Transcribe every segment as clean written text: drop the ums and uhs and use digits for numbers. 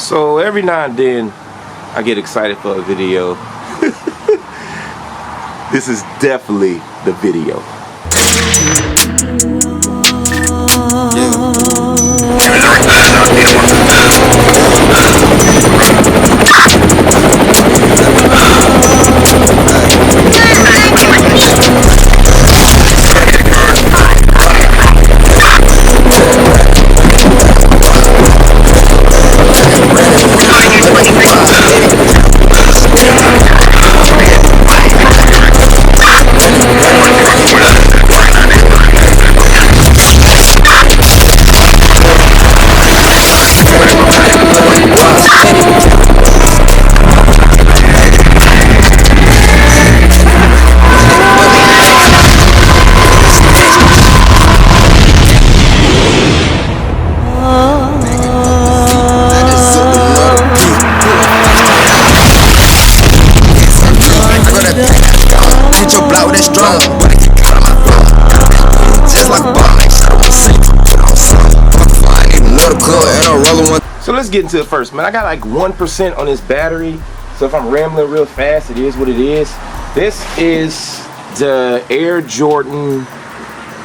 So every now and then I get excited for a video. This is definitely the video. So let's get into it first, man. I got like 1% on this battery, so if I'm rambling real fast, it is what it is. This is the Air Jordan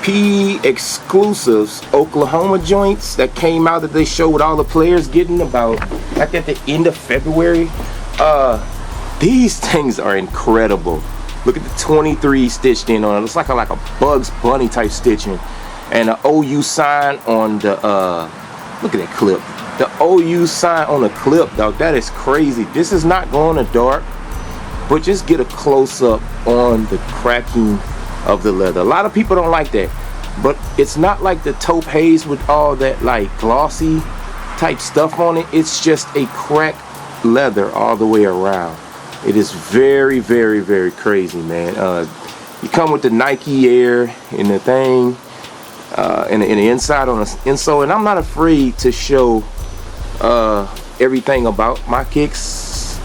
P exclusives Oklahoma joints that came out that they showed all the players getting about like at the end of February. These things are incredible. Look at the 23 stitched in on it. It's like a Bugs Bunny type stitching, and the OU sign on the look at that clip. The OU sign on the clip, dog, that is crazy. This is not going to dark, but just get a close-up on the cracking of the leather. A lot of people don't like that, but it's not like the taupe haze with all that like glossy type stuff on it. It's just a cracked leather all the way around. It is very, very, very crazy, man. You come with the Nike Air and the thing, and the inside on the insole, and I'm not afraid to show everything about my kicks.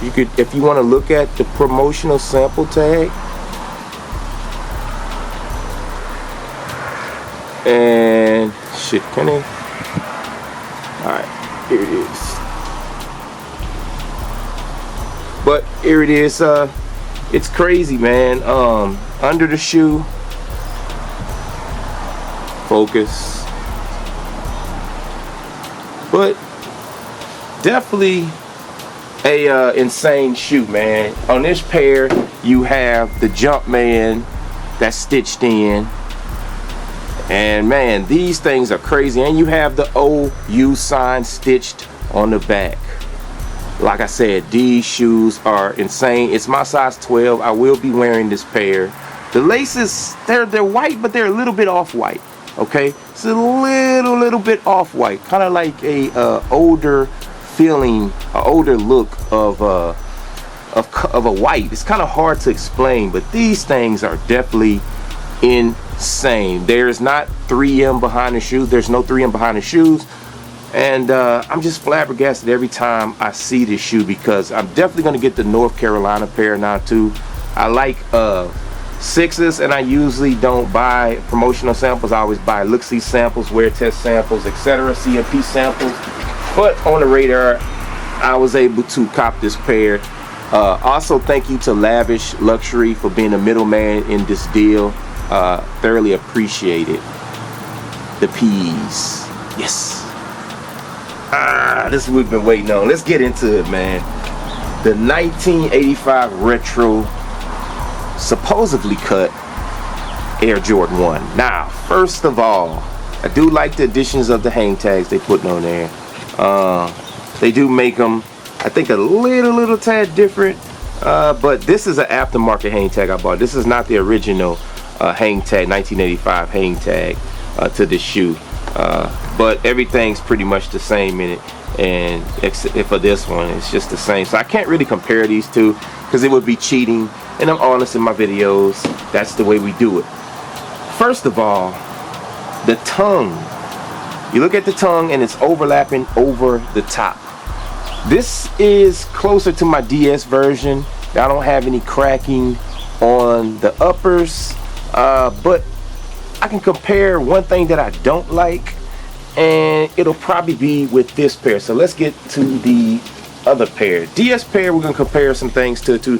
You could, if you want to look at the promotional sample tag, and shit, can it? Alright, here it is. But here it is. It's crazy, man. Under the shoe, focus, but definitely a insane shoe, man. On this pair you have the Jumpman that's stitched in, and man, these things are crazy. And you have the OU sign stitched on the back. Like I said, these shoes are insane. It's my size 12. I will be wearing this pair. The laces, they're white, but they're a little bit off-white. Okay, it's a little bit off-white, kind of like a older feeling, an older look of a white. It's kind of hard to explain, but these things are definitely insane. There's not 3M behind the shoes. There's no 3M behind the shoes, and I'm just flabbergasted every time I see this shoe, because I'm definitely gonna get the North Carolina pair now too. I like sixes, and I usually don't buy promotional samples. I always buy look-see samples, wear test samples, etc., CMP samples. But on the radar, I was able to cop this pair. Also, thank you to Lavish Luxury for being a middleman in this deal. Thoroughly appreciated the P's. Yes. This is what we've been waiting on. Let's get into it, man. The 1985 retro, supposedly cut Air Jordan 1. Now, first of all, I do like the additions of the hang tags they put on there. They do make them, I think, a little tad different, but this is an aftermarket hang tag I bought. This is not the original hang tag, 1985 hang tag to this shoe, but everything's pretty much the same in it, and except for this one, it's just the same. So I can't really compare these two because it would be cheating, and I'm honest in my videos. That's the way we do it. First of all, the tongue. You look at the tongue and it's overlapping over the top. This is closer to my DS version. I don't have any cracking on the uppers, but I can compare. One thing that I don't like and it'll probably be with this pair. So let's get to the other pair. DS pair, we're gonna compare some things to.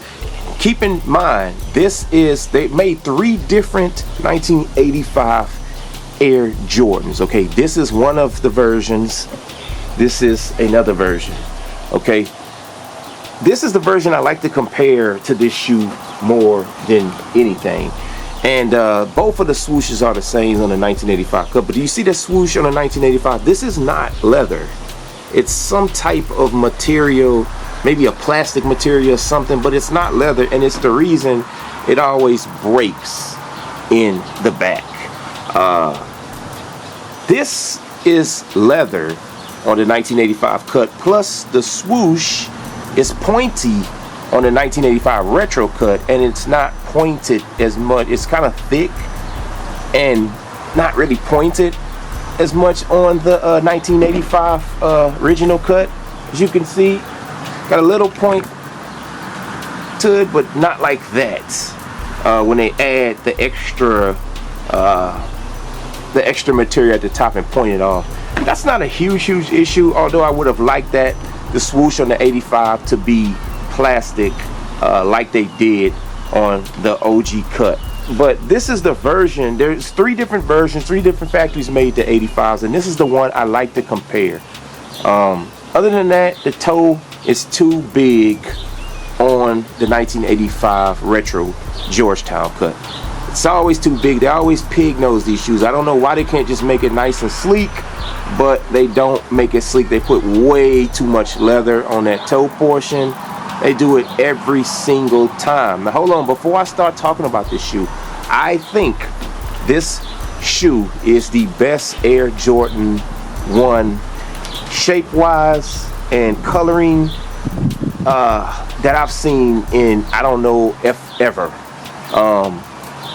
Keep in mind, they made 3 different 1985 Air Jordans. Okay, this is one of the versions. This is another version. Okay, this is the version I like to compare to this shoe more than anything. And both of the swooshes are the same on the 1985 cut. But do you see the swoosh on the 1985? This is not leather. It's some type of material, maybe a plastic material or something, but it's not leather, and it's the reason it always breaks in the back. This is leather on the 1985 cut, plus the swoosh is pointy on the 1985 retro cut, and it's not pointed as much. It's kind of thick and not really pointed as much on the 1985 original cut. As you can see, got a little point to it, but not like that. When they add the extra material at the top and point it off, that's not a huge issue. Although I would have liked that the swoosh on the 85 to be plastic, like they did on the OG cut. But this is the version. There's 3 different versions, 3 different factories made the 85s, and this is the one I like to compare. Other than that, the toe is too big on the 1985 retro Georgetown cut. It's always too big. They always pig nose these shoes. I don't know why they can't just make it nice and sleek, but they don't make it sleek. They put way too much leather on that toe portion. They do it every single time. Now hold on, before I start talking about this shoe, I think this shoe is the best Air Jordan 1 shape-wise and coloring that I've seen in, I don't know if ever.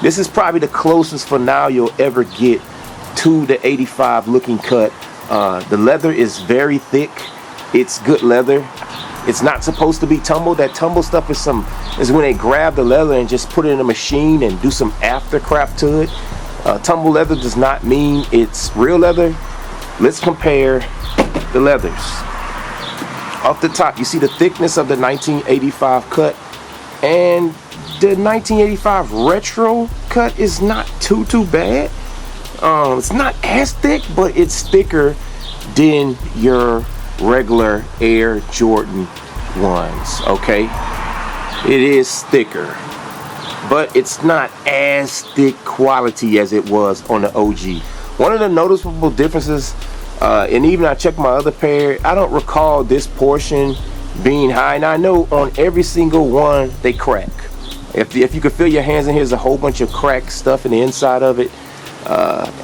This is probably the closest for now you'll ever get to the 85 looking cut. The leather is very thick. It's good leather. It's not supposed to be tumble. That tumble stuff is when they grab the leather and just put it in a machine and do some after crap to it. Tumble leather does not mean it's real leather. Let's compare the leathers. Off the top, you see the thickness of the 1985 cut, and the 1985 retro cut is not too bad. It's not as thick, but it's thicker than your regular Air Jordan 1s. Okay, it is thicker, but it's not as thick quality as it was on the OG. One of the noticeable differences, and even I checked my other pair, I don't recall this portion being high. Now I know on every single one they crack. If you could feel your hands in here, there's a whole bunch of cracked stuff in the inside of it,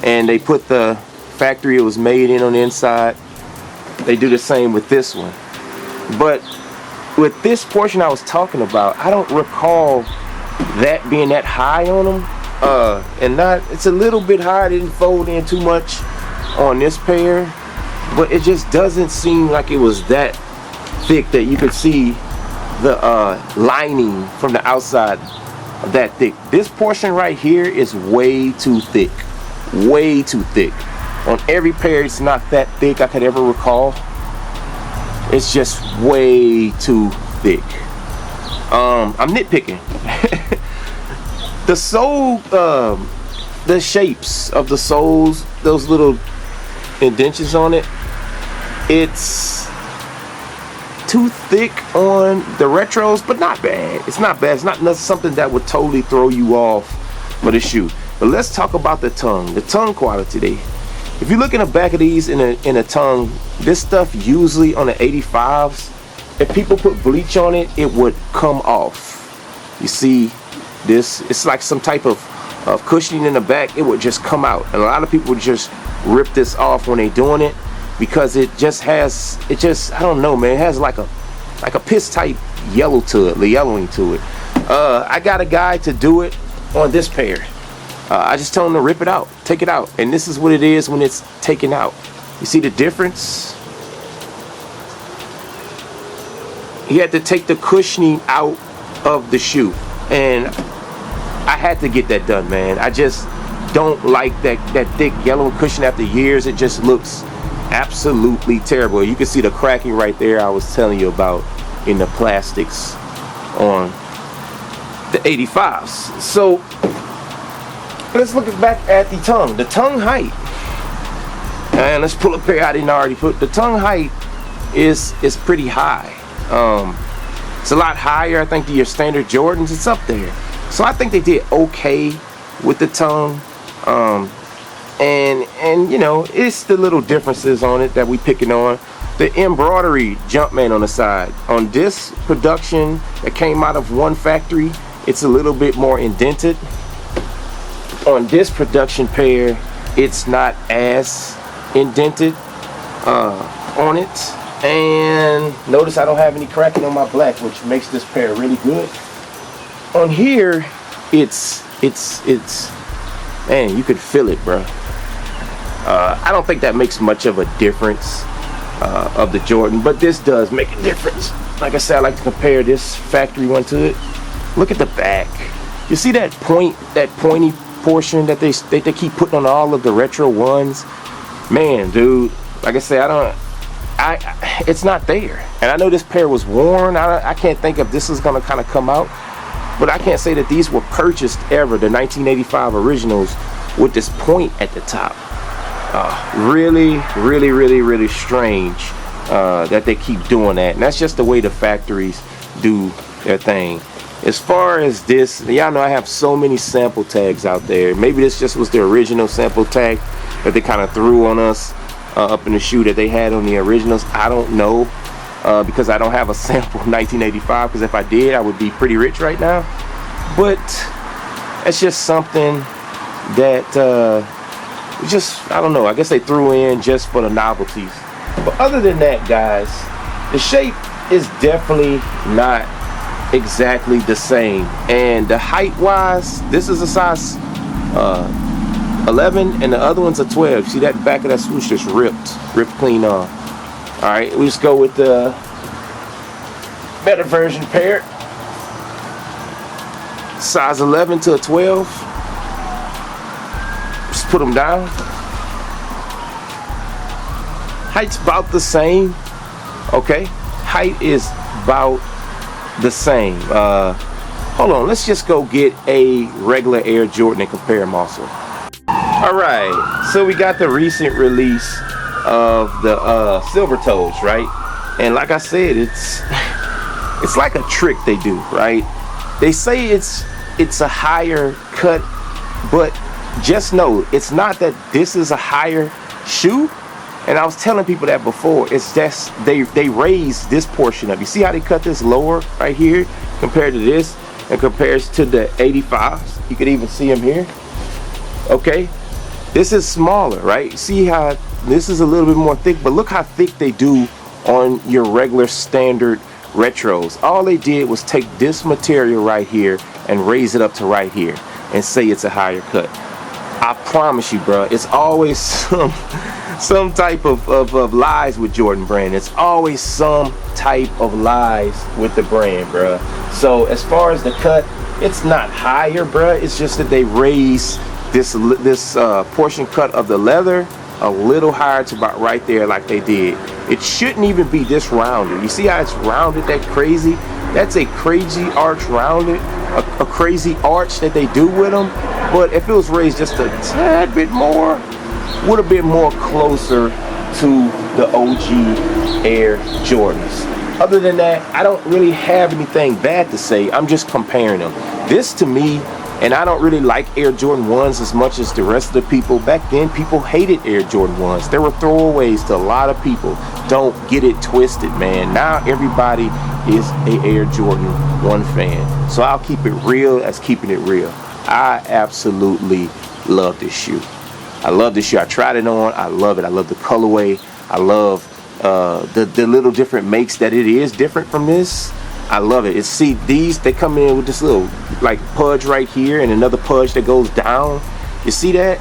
and they put the factory it was made in on the inside. They do the same with this one. But with this portion I was talking about, I don't recall that being that high on them. It's a little bit high. It didn't fold in too much on this pair, but it just doesn't seem like it was that thick that you could see the lining from the outside that thick. This portion right here is way too thick. Way too thick. On every pair it's not that thick I could ever recall. It's just way too thick. I'm nitpicking. The sole, the shapes of the soles, those little indentions on it, it's too thick on the retros, but not bad. It's not bad. It's not something that would totally throw you off for the shoe. But let's talk about the tongue quality. If you look in the back of these in a tongue, this stuff usually on the 85s, if people put bleach on it, it would come off. You see this, it's like some type of cushioning in the back. It would just come out, and a lot of people would just rip this off when they're doing it, because it just I don't know, man, it has like a piss type yellow to it, the yellowing to it. I got a guy to do it on this pair. I just tell him to rip it out, take it out, and this is what it is when it's taken out. You see the difference? He had to take the cushioning out of the shoe, and I had to get that done, man. don't like that thick yellow cushion after years. It just looks absolutely terrible. You can see the cracking right there I was telling you about in the plastics on the 85s. So let's look back at the tongue height. And let's pull a pair I didn't already put. The tongue height is pretty high. It's a lot higher, I think, than your standard Jordans. It's up there. So I think they did okay with the tongue. And you know, it's the little differences on it that we picking on. The embroidery Jumpman on the side. On this production that came out of one factory, it's a little bit more indented. On this production pair, it's not as indented on it. And notice I don't have any cracking on my black, which makes this pair really good. On here, it's man, you could feel it, bro. I don't think that makes much of a difference of the Jordan, but this does make a difference. Like I said, I like to compare this factory one to it. Look at the back. You see that pointy portion that they keep putting on all of the retro ones? Man, dude, like I said, it's not there. And I know this pair was worn. I can't think if this is gonna kind of come out, but I can't say that these were purchased ever, the 1985 originals with this point at the top. Really strange that they keep doing that. And that's just the way the factories do their thing. As far as this, y'all know I have so many sample tags out there. Maybe this just was the original sample tag that they kind of threw on us up in the shoe that they had on the originals. I don't know, because I don't have a sample 1985, because if I did, I would be pretty rich right now. But it's just something that I don't know, I guess they threw in just for the novelties. But other than that, guys, the shape is definitely not exactly the same. And the height wise, this is a size 11 and the other one's a 12. See that back of that swoosh just ripped clean off. All right, we just go with the better version pair. Size 11 to a 12. Just put them down. Height's about the same. Okay, height is about the same. Hold on, let's just go get a regular Air Jordan and compare them also. Alright, so we got the recent release of the Silver Toes, right? And like I said, it's like a trick they do, right? They say it's a higher cut, but just know it's not that this is a higher shoe. And I was telling people that before. It's just they raise this portion up. You see how they cut this lower right here compared to this, and compares to the 85s. You could even see them here. Okay, this is smaller, right? See how this is a little bit more thick, but look how thick they do on your regular standard retros. All they did was take this material right here and raise it up to right here and say it's a higher cut. I promise you, bro, it's always some type of lies with Jordan brand. It's always some type of lies with the brand, bro. So as far as the cut, it's not higher, bro. It's just that they raise this portion cut of the leather a little higher to about right there like they did. It shouldn't even be this rounded. You see how it's rounded that crazy? That's a crazy arch rounded, a crazy arch that they do with them. But if it was raised just a tad bit more, would have been more closer to the OG Air Jordans. Other than that, I don't really have anything bad to say. I'm just comparing them. This to me, and I don't really like Air Jordan 1s as much as the rest of the people. Back then, people hated Air Jordan 1s. There were throwaways to a lot of people. Don't get it twisted, man. Now everybody is a Air Jordan 1 fan. So I'll keep it real as keeping it real. I absolutely love this shoe. I love this shoe. I tried it on. I love it. I love the colorway. I love the little different makes that it is different from this. I love it. See, these, they come in with this little like pudge right here and another pudge that goes down. You see that?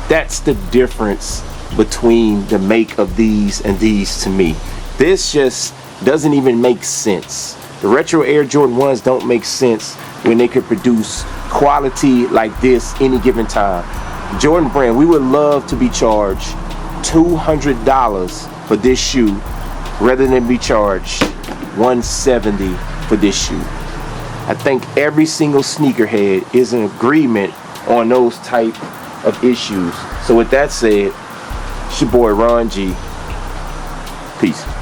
That's the difference between the make of these and these to me. This just doesn't even make sense. The retro Air Jordan 1s don't make sense when they could produce quality like this any given time. Jordan Brand, we would love to be charged $200 for this shoe rather than be charged $170 for this shoe. I think every single sneakerhead is in agreement on those type of issues. So with that said, it's your boy Ron G. Peace.